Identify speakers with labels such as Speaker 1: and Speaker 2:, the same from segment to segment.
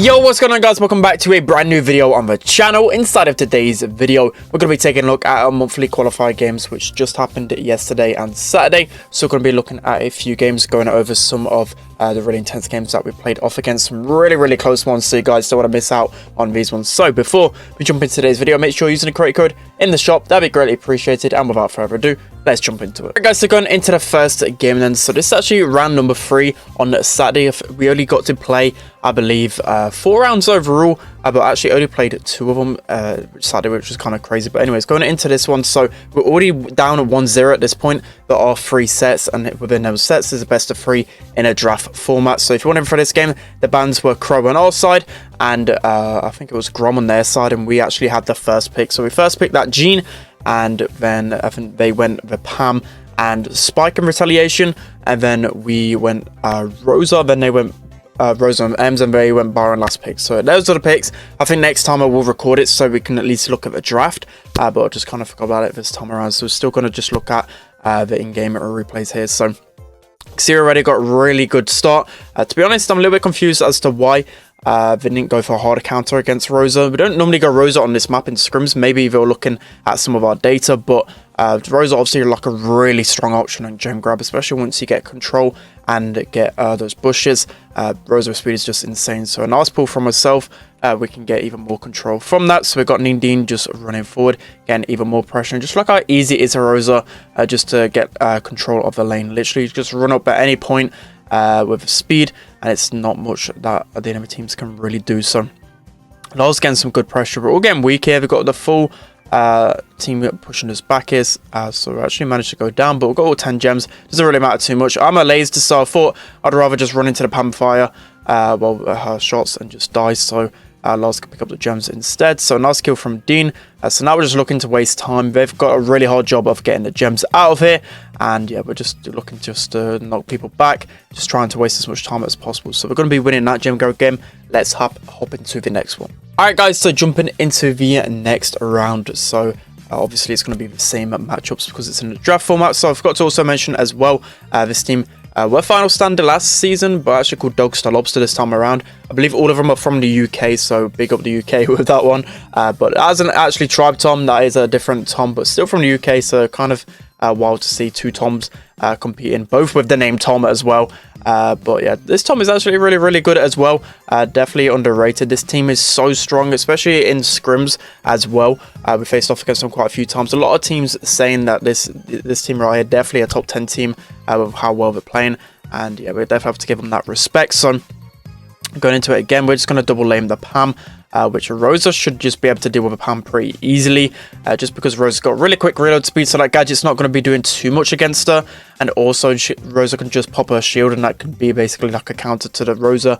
Speaker 1: Yo, what's going on, guys? Welcome back to a brand new video on the channel. Inside of today's video, we're going to be taking a look at our monthly qualifier games, which just happened yesterday and Saturday. So we're going to be looking at a few games, going over some of the really intense games that we played off against some really close ones, so you guys don't want to miss out on these ones. So before we jump into today's video, make sure you're using the creator code in the shop. That'd be greatly appreciated. And without further ado, let's jump into it. Alright guys, so going into the first game then. So this is actually round number 3 on Saturday. We only got to play, I believe, 4 rounds overall, but actually only played 2 of them Saturday, which was kind of crazy. But anyways, going into this one, so we're already down at 1-0 at this point. There are 3 sets, and within those sets there's a best of 3 in a draft format. So if you want in for this game, the bans were Crow on our side, and I think it was Grom on their side, and we actually had the first pick. So we first picked that Gene, and then I think they went the Pam and Spike in retaliation, and then we went Rosa, then they went Rosa and Ems, and they went Byron last pick. So those are the picks. I think next time I will record it so we can at least look at the draft, but I just kind of forgot about it this time around. So we're still going to just look at the in-game replays here. So Xer already got a really good start. To be honest, I'm a little bit confused as to why they didn't go for a harder counter against Rosa. We don't normally go Rosa on this map in scrims. Maybe they were looking at some of our data, but Rosa obviously like a really strong option on gem grab, especially once you get control and get those bushes. Rosa speed is just insane. So a nice pull from myself. We can get even more control from that. So we've got Nindine just running forward, getting even more pressure. And just look how easy it is for Rosa just to get control of the lane. Literally just run up at any point with speed, and it's not much that the enemy teams can really do. So Lars getting some good pressure, but we're getting weak here. We've got the full team pushing us back here, so we actually managed to go down, but we've got all 10 gems. Doesn't really matter too much. I'm a laser, so I thought I'd rather just run into the Pam fire her shots and just die, so Lars can pick up the gems instead. So nice kill from Dean. So now we're just looking to waste time. They've got a really hard job of getting the gems out of here, and yeah, we're just looking to knock people back, just trying to waste as much time as possible. So we're going to be winning that gem grab game. Let's hop into the next one. Alright guys, so jumping into the next round. So obviously it's going to be the same matchups because it's in the draft format. So I forgot to also mention as well, this team were final standard last season, but actually called Dogster Lobster this time around. I believe all of them are from the UK, so big up the UK with that one. But as an actually tribe Tom, that is a different Tom, but still from the UK, so kind of wild to see 2 Toms competing, both with the name Tom as well. But yeah, this Tom is actually really good as well. Definitely underrated. This team is so strong, especially in scrims as well. We faced off against them quite a few times. A lot of teams saying that this team right here, definitely a top 10 team with how well they're playing, and yeah, we definitely have to give them that respect. So going into it again, we're just going to double lane the Pam, which Rosa should just be able to deal with a Pam pretty easily, just because Rosa's got really quick reload speed, so that gadget's not going to be doing too much against her. And also Rosa can just pop her shield, and that can be basically like a counter to the Rosa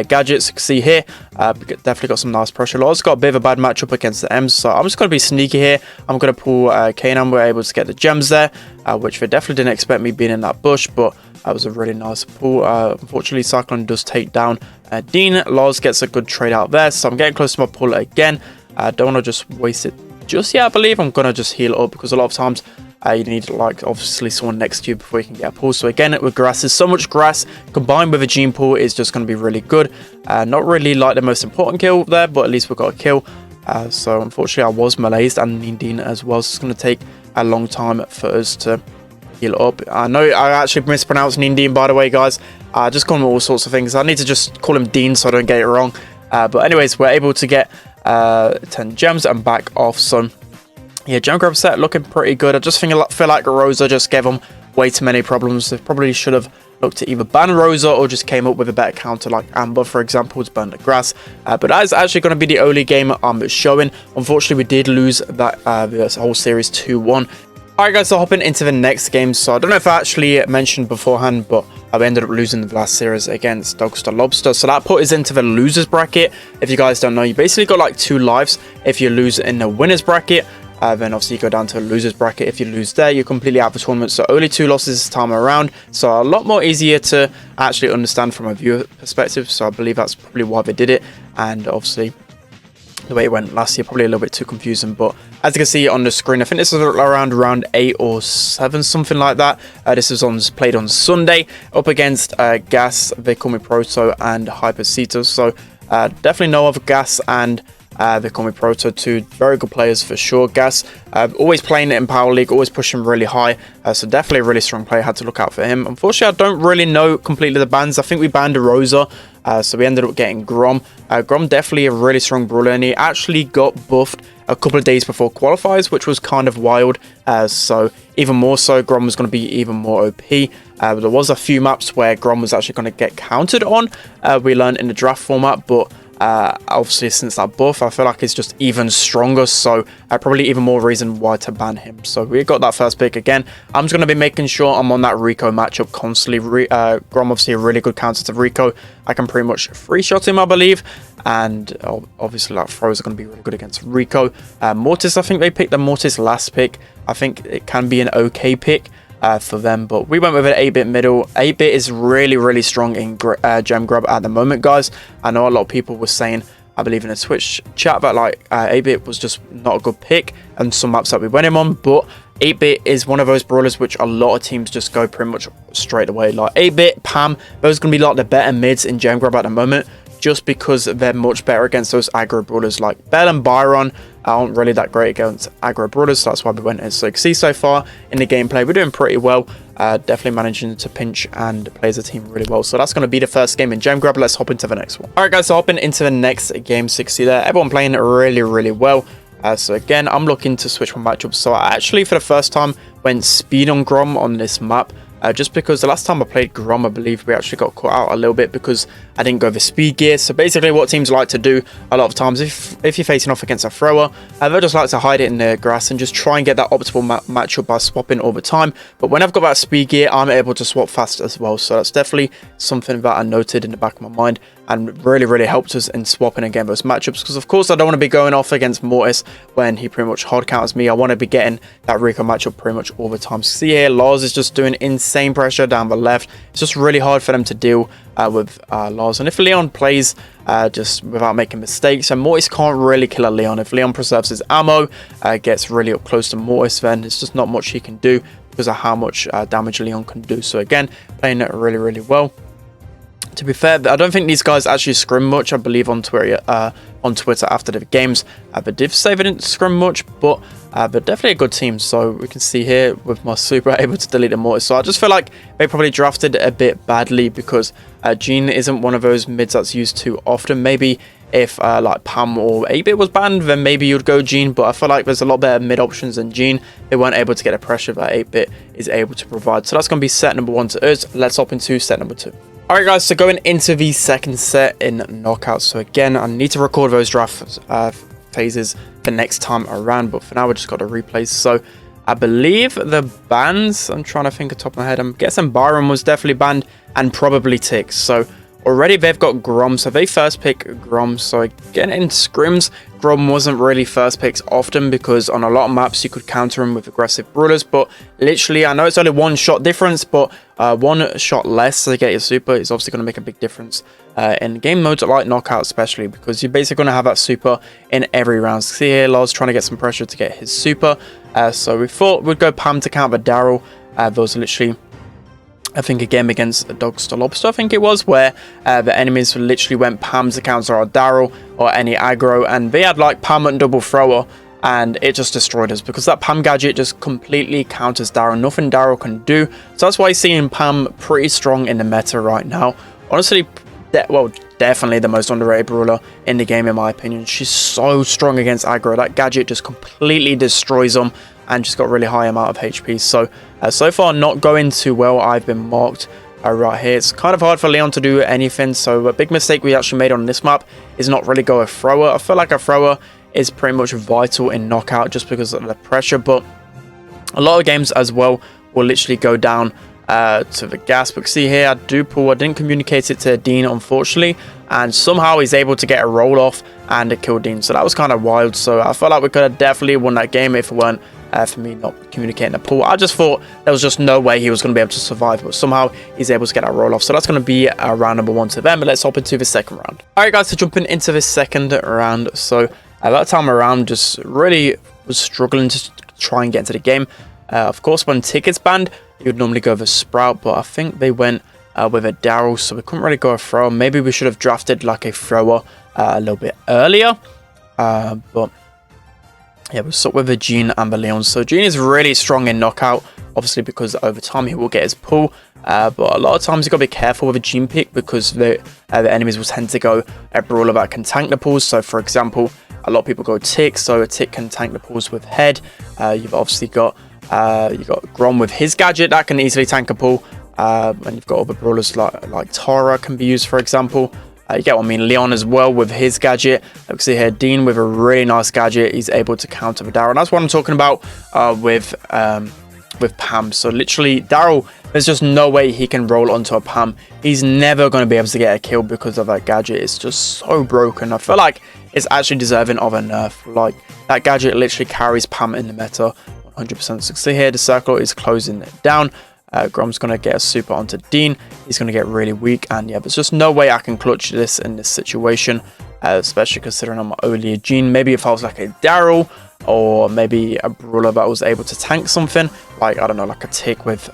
Speaker 1: gadgets. You can see here, definitely got some nice pressure. Lars got a bit of a bad matchup against the M's, so I'm just going to be sneaky here. I'm going to pull Kanan. We're able to get the gems there, which they definitely didn't expect me being in that bush, but that was a really nice pull. Unfortunately, Cyclone does take down Dean. Lars gets a good trade out there, so I'm getting close to my pull again. Don't want to just waste it just yet. I believe I'm going to just heal up, because a lot of times you need, like, obviously someone next to you before you can get a pull. So again, with grass, there's so much grass combined with a gene pull is just going to be really good. Not really like the most important kill there, but at least we got a kill. So unfortunately I was meleeed, and Nindine as well, so it's going to take a long time for us to heal up. I know I actually mispronounced Nindine, by the way, guys. I just call him all sorts of things. I need to just call him Dean so I don't get it wrong. But anyways, we're able to get 10 gems and back off. So yeah, gem grab set looking pretty good. I just feel like Rosa just gave them way too many problems. They probably should have looked to either ban Rosa or just came up with a better counter, like Amber, for example, to burn the grass. But that is actually going to be the only game I'm showing. Unfortunately, we did lose that this whole series 2-1. Alright guys, so hopping into the next game. So I don't know if I actually mentioned beforehand, but I ended up losing the last series against Dogster Lobster. So that put us into the losers bracket. If you guys don't know, you basically got like 2 lives. If you lose in the winners bracket, then obviously you go down to the losers bracket. If you lose there, you're completely out of the tournament. So only 2 losses this time around. So a lot more easier to actually understand from a viewer perspective. So I believe that's probably why they did it. And obviously the way it went last year, probably a little bit too confusing. But as you can see on the screen, I think this is around round 8 or 7, something like that. This was played on Sunday up against Gas, they call me Proto, and Hypercetus. So Definitely know of Gas and they call me Proto, two very good players for sure. Gas, always playing it in Power League, always pushing really high, so definitely a really strong player. Had to look out for him. Unfortunately, I don't really know completely the bans. I think we banned a Rosa, so we ended up getting Grom. Grom definitely a really strong brawler, and he actually got buffed a couple of days before qualifiers, which was kind of wild. So even more so, Grom was going to be even more OP. There was a few maps where Grom was actually going to get countered on. We learned in the draft format, but obviously since that buff, I feel like it's just even stronger, so probably even more reason why to ban him. So we got that first pick again. I'm just going to be making sure I'm on that Rico matchup constantly. Grom obviously a really good counter to Rico. I can pretty much free shot him, I believe, and obviously like throws are going to be really good against Rico. Mortis, I think they picked the Mortis last pick. I think it can be an okay pick for them, but we went with an 8-bit middle. 8-bit is really strong in gem grab at the moment, guys. I know a lot of people were saying, I believe in a Twitch chat, that like 8-bit was just not a good pick and some maps that we went him on, but 8-bit is one of those brawlers which a lot of teams just go pretty much straight away. Like 8-bit, Pam, those are going to be like the better mids in gem grab at the moment, just because they're much better against those aggro brawlers. Like Bell and Byron aren't really that great against aggro brawlers, so that's why we went in. So you can see so far in the gameplay, we're doing pretty well. Definitely managing to pinch and play as a team really well. So that's going to be the first game in gem grab. Let's hop into the next one. All right, guys, so hopping into the next game. 60 there. Everyone playing really well. So again, I'm looking to switch my matchups. So I actually, for the first time, went speed on Grom on this map. Just because the last time I played Grom, I believe we actually got caught out a little bit because I didn't go for speed gear. So basically what teams like to do a lot of times, if you're facing off against a thrower, they just like to hide it in the grass and just try and get that optimal matchup by swapping all the time. But when I've got that speed gear, I'm able to swap fast as well. So that's definitely something that I noted in the back of my mind and really helped us in swapping against those matchups, because of course I don't want to be going off against Mortis when he pretty much hard counters me. I want to be getting that Rico matchup pretty much all the time. So see here, Lars is just doing insane pressure down the left. It's just really hard for them to deal with Lars, and if Leon plays just without making mistakes, and Mortis can't really kill a Leon. If Leon preserves his ammo, gets really up close to Mortis, then it's just not much he can do because of how much damage Leon can do. So again, playing it really well. To be fair, I don't think these guys actually scrim much. I believe on Twitter after the games, but did say they didn't scrim much, but definitely a good team. So we can see here with my super able to delete the Mortis. So I just feel like they probably drafted a bit badly, because Jean isn't one of those mids that's used too often. Maybe if like Pam or 8-bit was banned, then maybe you'd go Jean, but I feel like there's a lot better mid options than Jean. They weren't able to get the pressure that 8-bit is able to provide. So that's going to be set number 1 to us. Let's hop into set number 2. Alright guys, so going into the second set in knockouts. So again, I need to record those draft phases the next time around, but for now we just got the replays. So I believe the bans, I'm trying to think off the top of my head, I'm guessing Byron was definitely banned and probably Tix. So already they've got Grom, so they first pick Grom. So again, in scrims, Grom wasn't really first picks often, because on a lot of maps you could counter him with aggressive brawlers, but literally, I know it's only 1 shot difference, but 1 shot less to get your super is obviously going to make a big difference in game modes like knockout, especially because you're basically going to have that super in every round. See here, Lars trying to get some pressure to get his super, so we thought we'd go Pam to counter Daryl. Those are literally, I think, a game against a Dogster Lobster, I think it was, where the enemies literally went Pam to counter our Daryl or any aggro, and they had like Pam and double thrower, and it just destroyed us because that Pam gadget just completely counters Daryl. Nothing Daryl can do. So that's why you're seeing Pam pretty strong in the meta right now. Honestly, definitely the most underrated brawler in the game in my opinion. She's so strong against aggro. That gadget just completely destroys them, and just got really high amount of HP. So so far not going too well. I've been marked right here. It's kind of hard for Leon to do anything, so a big mistake we actually made on this map is not really go a thrower. I feel like a thrower is pretty much vital in knockout just because of the pressure, but a lot of games as well will literally go down to the gas. But see here, I didn't communicate it to Dean, unfortunately, and somehow he's able to get a roll off and kill Dean. So that was kind of wild. So I felt like we could have definitely won that game if it weren't for me not communicating the pool. I just thought there was just no way he was going to be able to survive, but somehow he's able to get that roll off. So that's going to be round number 1 to them. But let's hop into the second round. All right guys, so jumping into the second round. So that time around, just really was struggling to try and get into the game. Of course, when Ticket's banned, you would normally go with a Sprout, but I think they went with a Daryl, so we couldn't really go a thrower. Maybe we should have drafted like a thrower a little bit earlier. But yeah, we're stuck with the Gene and the Leon. So Gene is really strong in knockout, obviously because over time he will get his pull. But a lot of times you got to be careful with a Gene pick because the enemies will tend to go a brawler that can tank the pulls. So for example, a lot of people go Tick, so a Tick can tank the pulls with head. You've obviously got Grom with his gadget that can easily tank a pull. And you've got other brawlers like Tara can be used, for example. You get what I mean. Leon as well with his gadget. You can see here Dean with a really nice gadget. He's able to counter the Daryl. That's what I'm talking about with Pam. So literally Daryl, there's just no way he can roll onto a Pam. He's never going to be able to get a kill because of that gadget. It's just so broken. I feel like it's actually deserving of a nerf. Like that gadget literally carries Pam in the meta 100%. So see here the circle is closing it down. Grom's going to get a super onto Dean. He's going to get really weak. And yeah, there's just no way I can clutch this in this situation. Especially considering I'm only a Gene. Maybe if I was like a Daryl or maybe a brawler that was able to tank something. Like, I don't know, like a Tick with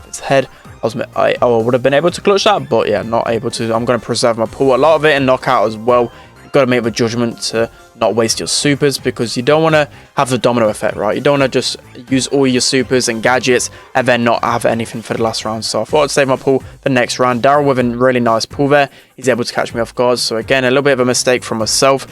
Speaker 1: his head. I would have been able to clutch that. But yeah, not able to. I'm going to preserve my pull. A lot of it in knockout as well. You've got to make the judgment to not waste your supers because you don't want to have the domino effect, right? You don't want to just use all your supers and gadgets and then not have anything for the last round. So I thought I'd save my pull the next round. Daryl with a really nice pull there. He's able to catch me off guard. So again, a little bit of a mistake from myself,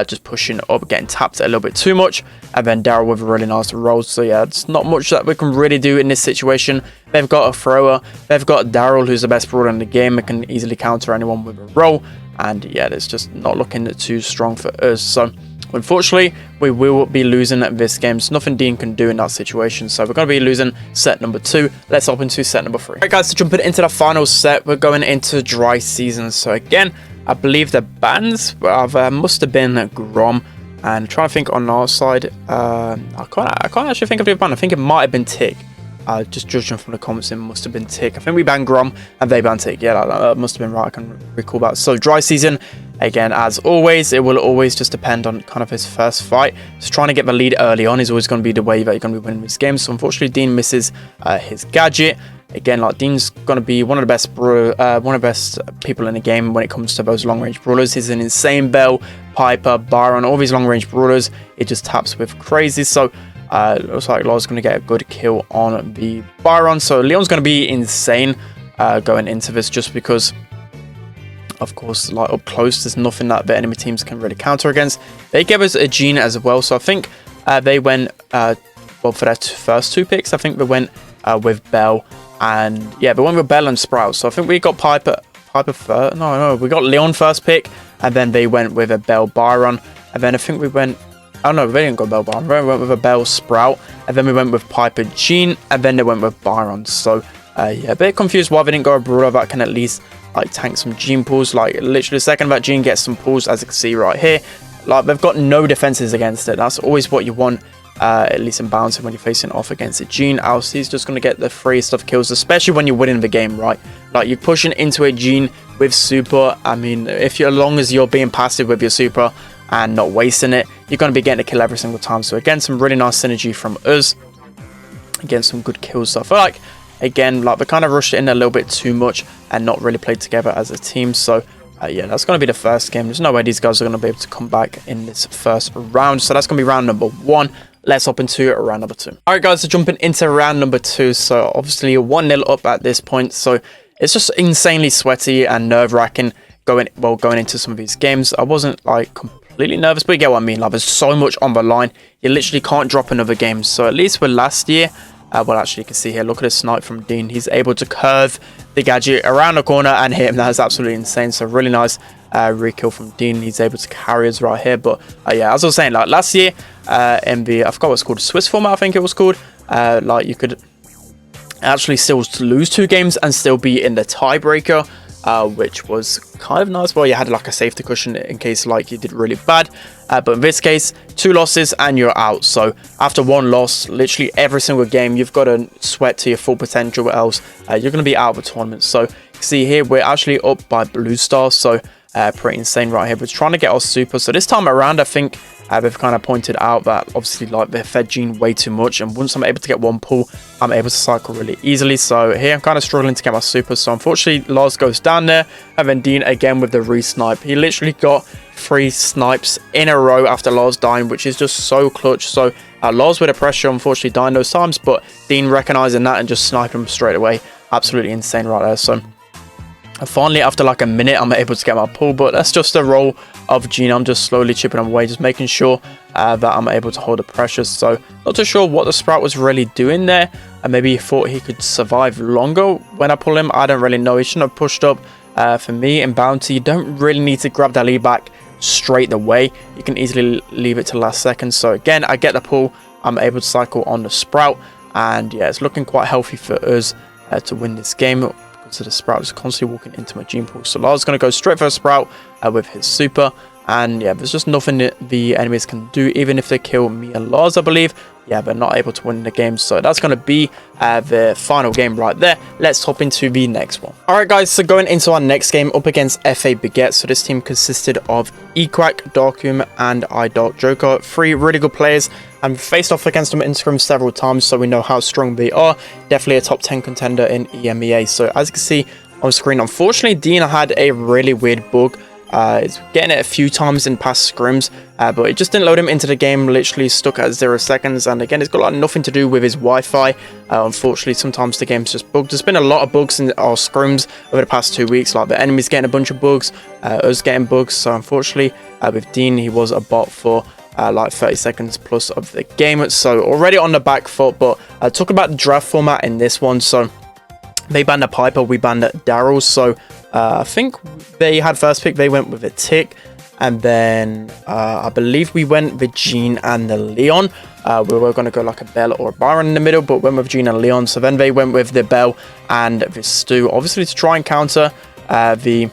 Speaker 1: just pushing up, getting tapped a little bit too much. And then Daryl with a really nice roll. So yeah, it's not much that we can really do in this situation. They've got a thrower. They've got Daryl, who's the best brawler in the game. It can easily counter anyone with a roll. And yeah, it's just not looking too strong for us. So unfortunately, we will be losing this game. So nothing Dean can do in that situation. So we're going to be losing set number 2. Let's hop into set number 3. Alright guys, so jumping into the final set, we're going into dry season. So again, I believe the bans must have been Grom. And trying to think on our side, I can't actually think of the ban. I think it might have been Tick. Just judging from the comments, it must have been Tick. I think we banned Grom and they banned Tick. Yeah, that must have been right. I can recall that. So dry season, again, as always, it will always just depend on kind of his first fight. Just trying to get the lead early on is always going to be the way that you're going to be winning this game. So unfortunately, Dean misses his gadget. Again, like Dean's going to be one of the best people in the game when it comes to those long-range brawlers. He's an insane Bell, Piper, Byron, all these long-range brawlers. It just taps with crazy. So looks like Laura's going to get a good kill on the Byron. So Leon's going to be insane going into this just because, of course, like up close, there's nothing that the enemy teams can really counter against. They gave us a Gene as well. So I think they went, well, for their first 2 picks, I think they went with Bell. And yeah, they went with Bell and Sprout. So I think we got Piper first. No, we got Leon first pick. And then they went with a Bell Byron. And then I think we went... Oh no, they didn't go Bell Byron. We went with a Bell Sprout. And then we went with Piper Gene. And then they went with Byron. So yeah, a bit confused why they didn't go a brawler that can at least like tank some Gene pulls. Like literally the second that Gene gets some pulls, as you can see right here. Like they've got no defenses against it. That's always what you want. At least in balancing when you're facing off against a Gene. Else he's just going to get the free stuff kills, especially when you're winning the game, right? Like you're pushing into a Gene with super. I mean, as long as you're being passive with your super and not wasting it, you're going to be getting a kill every single time. So again, some really nice synergy from us. Again, some good kills. So I feel like, again, like they kind of rushed it in a little bit too much and not really played together as a team. So yeah, that's going to be the first game. There's no way these guys are going to be able to come back in this first round. So that's going to be round number 1. Let's hop into round number 2. Alright guys, so jumping into round number 2. So obviously 1-0 up at this point. So it's just insanely sweaty and nerve-wracking going into some of these games. I wasn't like completely nervous, but you get what I mean. Like there's so much on the line. You literally can't drop another game. So at least with last year, well actually you can see here, look at the snipe from Dean. He's able to curve the gadget around the corner and hit him. That is absolutely insane. So really nice re-kill from Dean. He's able to carry us right here. But yeah, as I was saying, like last year in the, I forgot what it's called, Swiss format I think it was called, like you could actually still lose 2 games and still be in the tiebreaker, which was kind of nice. Well, you had like a safety cushion in case like you did really bad, but in this case 2 losses and you're out. So after 1 loss, literally every single game you've got to sweat to your full potential, else you're going to be out of the tournament. So you can see here we're actually up by Blue Star. So pretty insane right here. We're trying to get our super. So this time around, I think they've kind of pointed out that obviously like they've fed Gene way too much, and once I'm able to get 1 pull, I'm able to cycle really easily. So here I'm kind of struggling to get my super. So unfortunately Lars goes down there, and then Dean again with the re-snipe. He literally got 3 snipes in a row after Lars dying, which is just so clutch. So Lars with the pressure unfortunately dying those times, but Dean recognizing that and just sniping him straight away. Absolutely insane right there. So finally, after like a minute, I'm able to get my pull, but that's just a roll of Gene. I'm just slowly chipping him away, just making sure that I'm able to hold the pressure. So not too sure what the Sprout was really doing there, and maybe he thought he could survive longer when I pull him. I don't really know. He shouldn't have pushed up. For me in Bounty, you don't really need to grab that lead back straight away. You can easily leave it to the last second. So again, I get the pull. I'm able to cycle on the Sprout, and yeah, it's looking quite healthy for us to win this game. So the Sprout is constantly walking into my gene pool. So Lars is going to go straight for a Sprout with his super. And yeah, there's just nothing that the enemies can do, even if they kill me and Lars, I believe. Yeah, but not able to win the game. So that's going to be the final game right there. Let's hop into the next one. All right, guys. So going into our next game up against FA Baguette. So this team consisted of Equack, Darkum, and iDarkJoker. 3 really good players. And faced off against them in scrim several times, so we know how strong they are. Definitely a top 10 contender in EMEA. So as you can see on screen, unfortunately, Dean had a really weird bug. It's getting it a few times in past scrims, but it just didn't load him into the game. Literally stuck at 0 seconds. And again, it's got like nothing to do with his Wi-Fi. Unfortunately, sometimes the game's just bugged. There's been a lot of bugs in our scrims over the past 2 weeks. Like the enemies getting a bunch of bugs, us getting bugs. So unfortunately, with Dean, he was a bot for like 30 seconds plus of the game. So already on the back foot. But talking about the draft format in this one, so they banned a Piper, we banned Daryl. So I think they had first pick, they went with a Tick, and then I believe we went with Gene and the Leon. We were going to go like a Bell or a Byron in the middle, but went with Gene and Leon. So then they went with the Bell and the Stu, obviously to try and counter the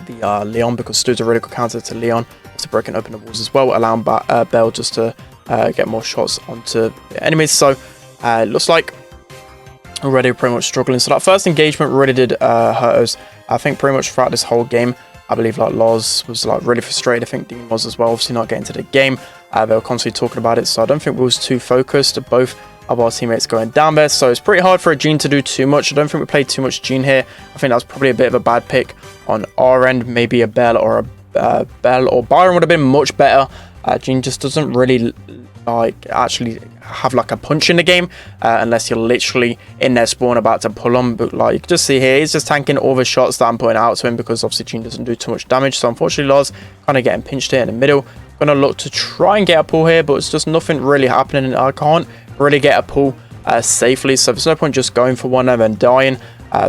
Speaker 1: Leon, because Stu's a really good counter to Leon. To breaking open the walls as well, allowing Bell just to get more shots onto the enemies. So it looks like already pretty much struggling. So that first engagement really did hurt us. I think pretty much throughout this whole game, I believe like Lars was like really frustrated. I think Dean was as well, obviously not getting to the game. They were constantly talking about it, so I don't think we was too focused. Both of our teammates going down there, so it's pretty hard for a Gene to do too much. I don't think we played too much Gene here. I think that was probably a bit of a bad pick on our end. Maybe a Bell or a Bell or Byron would have been much better. Gene just doesn't really like actually have like a punch in the game unless you're literally in their spawn about to pull them. But like you can just see here, he's just tanking all the shots that I'm putting out to him, because obviously Gene doesn't do too much damage. So unfortunately Lars kind of getting pinched here in the middle. Gonna look to try and get a pull here, but it's just nothing really happening. I can't really get a pull safely, so there's no point just going for one and then dying.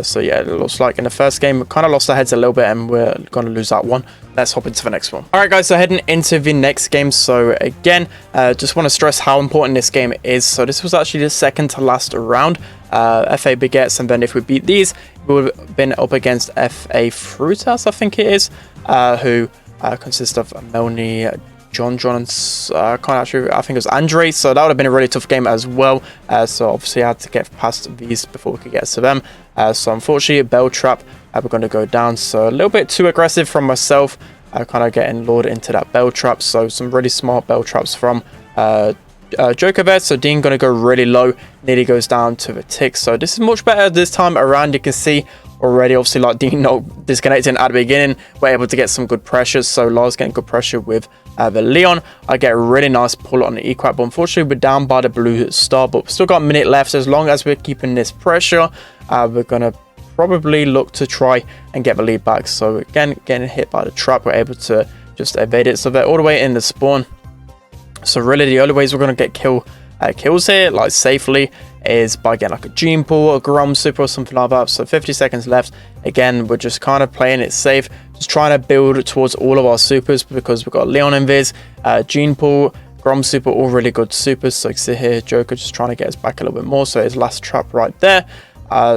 Speaker 1: So yeah, it looks like in the first game we kind of lost our heads a little bit, and we're going to lose that one. Let's hop into the next one. All right, guys, so heading into the next game. So again, just want to stress how important this game is. So this was actually the second to last round. FA Baguettes, and then if we beat these, we would have been up against FA Fruitas, I think it is, who consists of Melanie, John, and I can't actually, I think it was Andre. So that would have been a really tough game as well. So obviously I had to get past these before we could get to them. So unfortunately, Bell Trap, we're going to go down. So a little bit too aggressive from myself, kind of getting lured into that Bell Trap. So some really smart Bell Traps from Joker there. So Dean going to go really low, nearly goes down to the Tick. So this is much better this time around. You can see already, obviously, like Dean not disconnecting at the beginning, we're able to get some good pressures. So Lars getting good pressure with the Leon. I get a really nice pull on the Equack, but unfortunately we're down by the blue star, but we've still got a minute left. As long as we're keeping this pressure, we're gonna probably look to try and get the lead back. So again, getting hit by the trap, we're able to just evade it. So they're all the way in the spawn. So really the only ways we're gonna get kills here, like safely, is by getting like a Gene Pool, a Grom Super or something like that. So 50 seconds left. Again, we're just kind of playing it safe, just trying to build towards all of our supers, because we've got Leon Invis, Gene Pool, Grom Super, all really good supers. So you can see here, Joker just trying to get us back a little bit more. So his last trap right there.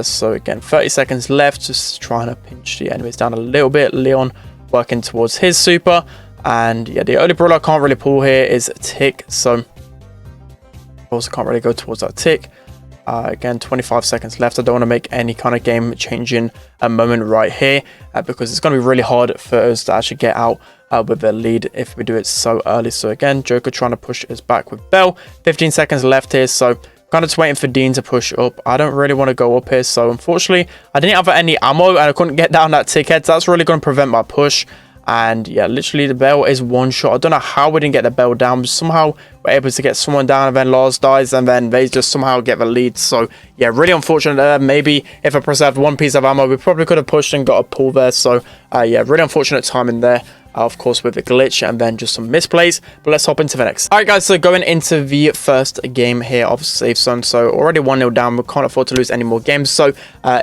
Speaker 1: So again, 30 seconds left, just trying to pinch the enemies down a little bit. Leon working towards his super. And yeah, the only brawler I can't really pull here is Tick. So also can't really go towards that Tick. Again, 25 seconds left. I don't want to make any kind of game changing moment right here, because it's going to be really hard for us to actually get out with the lead if we do it so early. So again, Joker trying to push us back with Bell. 15 seconds left here, so kind of just waiting for Dean to push up. I don't really want to go up here, so unfortunately I didn't have any ammo and I couldn't get down that Tick head. So that's really going to prevent my push. And yeah, literally the bell is one shot. I don't know how we didn't get the bell down, but somehow we're able to get someone down, and then Lars dies, and then they just somehow get the lead. So yeah, really unfortunate there. Maybe if I preserved one piece of ammo, we probably could have pushed and got a pull there. So yeah, really unfortunate timing there. Of course, with a glitch and then just some misplays. But let's hop into the next. All right, guys, so going into the first game here of Safe Zone. So already 1-0 down. We can't afford to lose any more games. So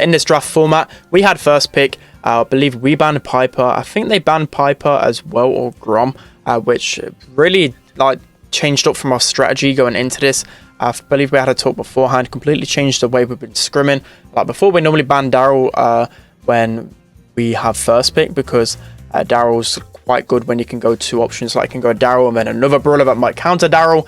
Speaker 1: in this draft format, we had first pick. I believe we banned Piper. I think they banned Piper as well, or Grom, which really like changed up from our strategy going into this. I believe we had a talk beforehand, completely changed the way we've been scrimming. Like before, we normally ban Daryl when we have first pick, because Daryl's quite good when you can go two options. Like you can go Daryl and then another brawler that might counter Daryl,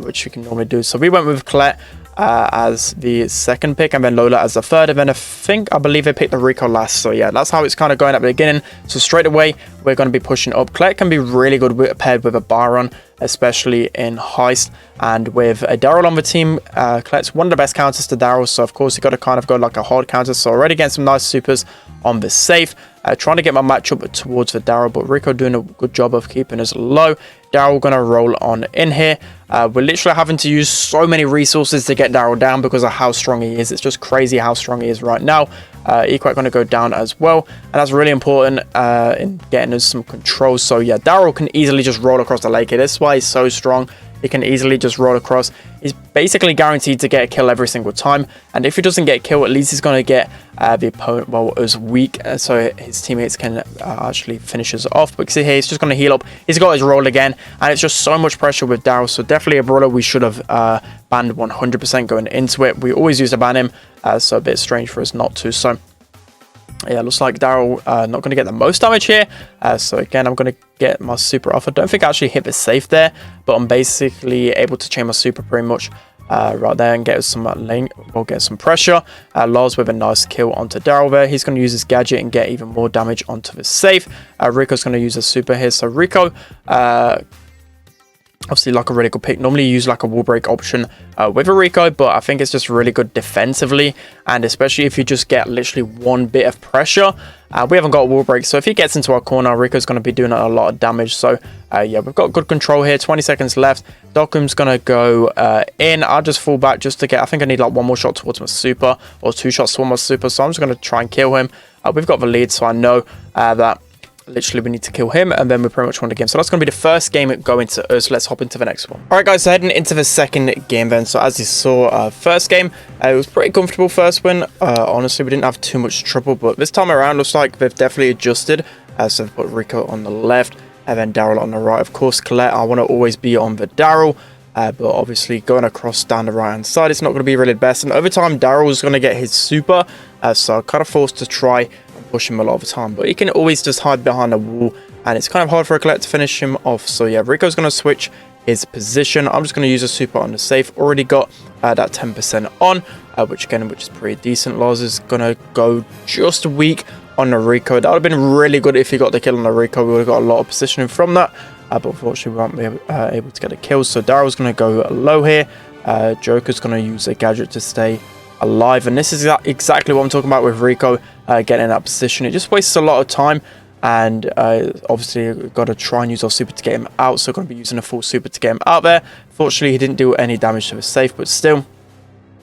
Speaker 1: which you can normally do. So we went with Colette as the second pick, and then Lola as the third, and then I believe they picked the Rico last. So yeah, that's how it's kind of going at the beginning. So straight away we're going to be pushing up. Colette can be really good paired with a Baron, especially in Heist, and with a Daryl on the team. Colette's one of the best counters to Daryl, so of course you got to kind of go like a hard counter. So already getting some nice supers on the safe, trying to get my matchup towards the Daryl, but Rico doing a good job of keeping us low. Daryl gonna roll on in here. We're literally having to use so many resources to get Daryl down because of how strong he is. It's just crazy how strong he is right now. Equate gonna go down as well, and that's really important in getting us some control. So yeah, Daryl can easily just roll across the lake here. That's why he's so strong. He can easily just roll across. He's basically guaranteed to get a kill every single time, and if he doesn't get a kill, at least he's going to get the opponent, well, as weak, so his teammates can actually finish us off. But see here, he's just going to heal up. He's got his roll again, and it's just so much pressure with Daryl. So definitely a brawler we should have banned 100% going into it. We always used to ban him, so a bit strange for us not to. So yeah, looks like Daryl not going to get the most damage here. So again, I'm going to get my super off. I don't think I actually hit the safe there, but I'm basically able to chain my super pretty much right there and get some lane. We'll get some pressure. Lars with a nice kill onto Daryl there. He's going to use his gadget and get even more damage onto the safe. Rico's going to use a super here. So Rico, obviously like a really good pick. Normally you use like a wall break option with a Rico, but I think it's just really good defensively, and especially if you just get literally one bit of pressure. We haven't got a wall break, so if he gets into our corner, Rico's going to be doing a lot of damage. So yeah, we've got good control here. 20 seconds left. Dokum's going to go in. I'll just fall back just to get, I think I need like one more shot towards my super, or 2 shots towards my super, so I'm just going to try and kill him. We've got the lead, so I know that literally we need to kill him, and then we pretty much won the game. So that's going to be the first game going to us. Let's hop into the next one. All right, guys, so heading into the second game then. So as you saw, first game, it was pretty comfortable first win. Honestly, we didn't have too much trouble, but this time around looks like they've definitely adjusted. So they've put Rico on the left and then Daryl on the right. Of course, Colette, I want to always be on the Daryl, but obviously going across down the right hand side, it's not going to be really the best. And over time, Daryl is going to get his super, so I'm kind of forced to try push him a lot of the time, but he can always just hide behind a wall, and it's kind of hard for a Colette to finish him off. So yeah, Rico's going to switch his position. I'm just going to use a super on the safe. Already got that 10% on, which is pretty decent. Lars is going to go just weak on the Rico. That would have been really good if he got the kill on the Rico. We would have got a lot of positioning from that, but unfortunately we won't be able to get a kill. So Daryl's going to go low here. Joker's going to use a gadget to stay alive, and this is exactly what I'm talking about with Rico getting in that position. It just wastes a lot of time, and obviously we've got to try and use our super to get him out, so we're going to be using a full super to get him out there. Fortunately, he didn't do any damage to the safe, but still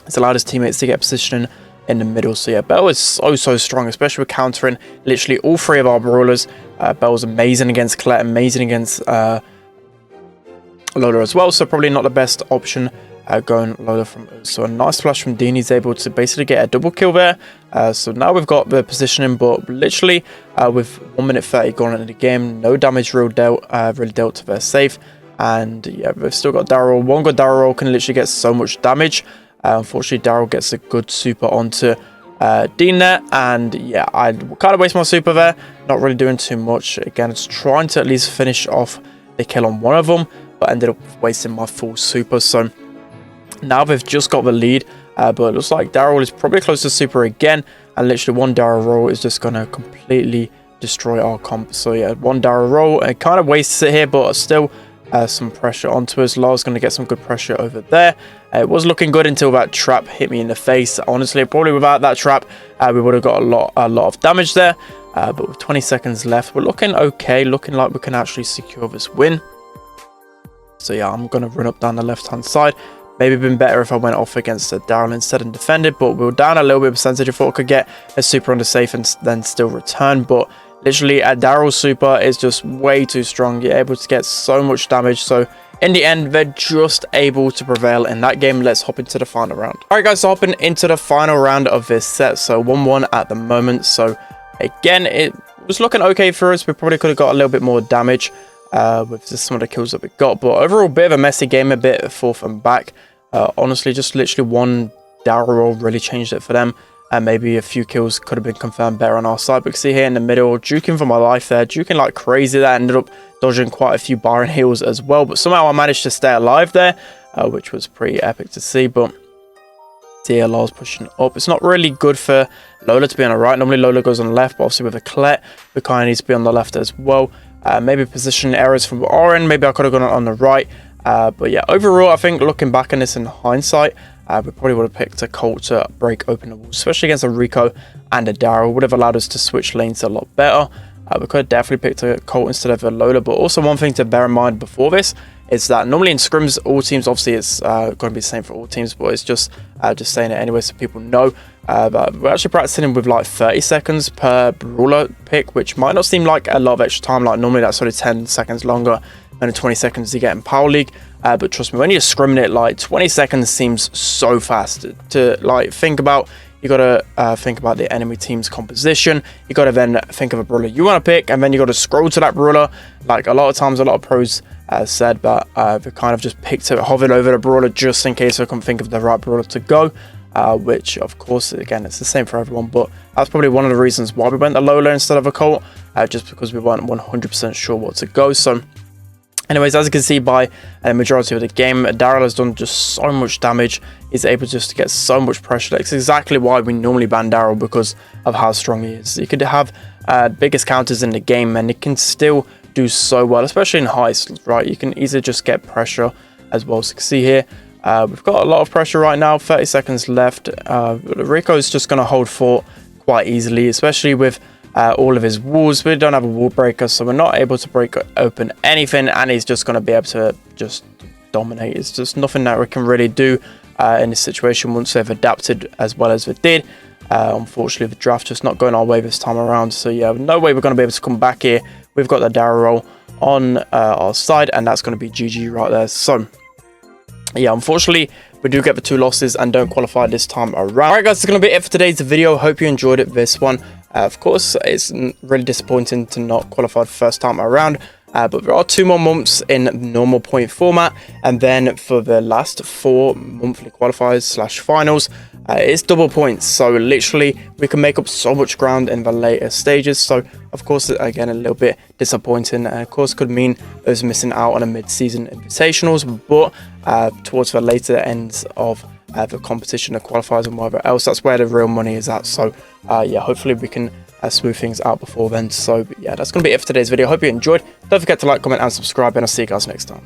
Speaker 1: it's allowed his teammates to get position in the middle. So yeah, Bell is so strong, especially with countering literally all 3 of our brawlers. Bell's amazing against Colette, amazing against Lola as well, so probably not the best option going Lola from us. So a nice flash from Dean. He's able to basically get a double kill there. So now we've got the positioning, but literally with 1 minute 30 gone into the game, no damage really dealt to their safe. And yeah, we've still got Daryl. One good Daryl can literally get so much damage. Unfortunately, Daryl gets a good super onto Dean there, and yeah, I kind of waste my super there, not really doing too much. Again, it's trying to at least finish off the kill on one of them, but ended up wasting my full super. So now they've just got the lead, but it looks like Daryl is probably close to super again, and literally one Daryl roll is just going to completely destroy our comp. So yeah, one Daryl roll, and kind of wastes it here, but still some pressure onto us. Lars going to get some good pressure over there. It was looking good until that trap hit me in the face. Honestly, probably without that trap, we would have got a lot of damage there. But with 20 seconds left, we're looking okay, looking like we can actually secure this win. So yeah, I'm going to run up down the left-hand side. Maybe been better if I went off against Daryl instead and defended, but we were down a little bit of percentage. I thought I could get a super under safe and then still return, but literally Daryl's super is just way too strong. You're able to get so much damage, so in the end, they're just able to prevail in that game. Let's hop into the final round. Alright guys, so hopping into the final round of this set, so 1-1 at the moment. So again, it was looking okay for us. We probably could have got a little bit more damage with just some of the kills that we got, but overall, bit of a messy game, a bit forth and back. Honestly, just literally one Daryl really changed it for them, and maybe a few kills could have been confirmed better on our side. But you can see here in the middle, juking for my life there, juking like crazy. That ended up dodging quite a few Byron heals as well, but somehow I managed to stay alive there, which was pretty epic to see. But DLR's pushing up. It's not really good for Lola to be on the right. Normally Lola goes on the left, but obviously with a Colette, we kind of need to be on the left as well. Maybe position errors from our end. Maybe I could have gone on the right. But yeah, overall, I think looking back on this in hindsight, we probably would have picked a Colt to break open the walls, especially against a Rico and a Daryl. Would have allowed us to switch lanes a lot better. We could have definitely picked a Colt instead of a Lola. But also one thing to bear in mind before this is that normally in scrims, all teams, obviously it's going to be the same for all teams, but it's just saying it anyway so people know. But we're actually practicing with like 30 seconds per brawler pick, which might not seem like a lot of extra time. Like normally that's sort of 10 seconds longer than the 20 seconds you get in Power League. But trust me, when you're scrimming it, like 20 seconds seems so fast to like think about. You gotta think about the enemy team's composition. You gotta then think of a brawler you want to pick, and then you gotta scroll to that brawler. Like a lot of times, a lot of pros said, but they kind of just picked it, hovered over the brawler just in case I couldn't think of the right brawler to go. Which of course, again, it's the same for everyone, but that's probably one of the reasons why we went the Lola instead of a Colt, just because we weren't 100% sure what to go. So anyways, as you can see by the majority of the game, Daryl has done just so much damage. He's able just to get so much pressure. That's exactly why we normally ban Daryl, because of how strong he is. You could have biggest counters in the game and it can still do so well, especially in Heist, right? You can easily just get pressure as well. So you can see here, we've got a lot of pressure right now, 30 seconds left. Rico is just going to hold fort quite easily, especially with all of his walls. We don't have a wall breaker, so we're not able to break open anything, and he's just going to be able to just dominate. It's just nothing that we can really do in this situation once they've adapted as well as they did. Unfortunately, the draft just not going our way this time around, so yeah, no way we're going to be able to come back here. We've got the Daryl roll on our side, and that's going to be GG right there. So yeah, unfortunately, we do get the 2 losses and don't qualify this time around. Alright guys, that's going to be it for today's video. Hope you enjoyed it, this one. Of course, it's really disappointing to not qualify the first time around. But there are 2 more months in normal point format, and then for the last 4 monthly qualifiers / finals, it's double points. So literally, we can make up so much ground in the later stages. So of course, again, a little bit disappointing, and of course could mean us missing out on a mid-season invitationals. But towards the later ends of the competition, the qualifiers and whatever else, that's where the real money is at. So yeah, hopefully we can smooth things out before then. So yeah, that's going to be it for today's video. Hope you enjoyed. Don't forget to like, comment and subscribe, and I'll see you guys next time.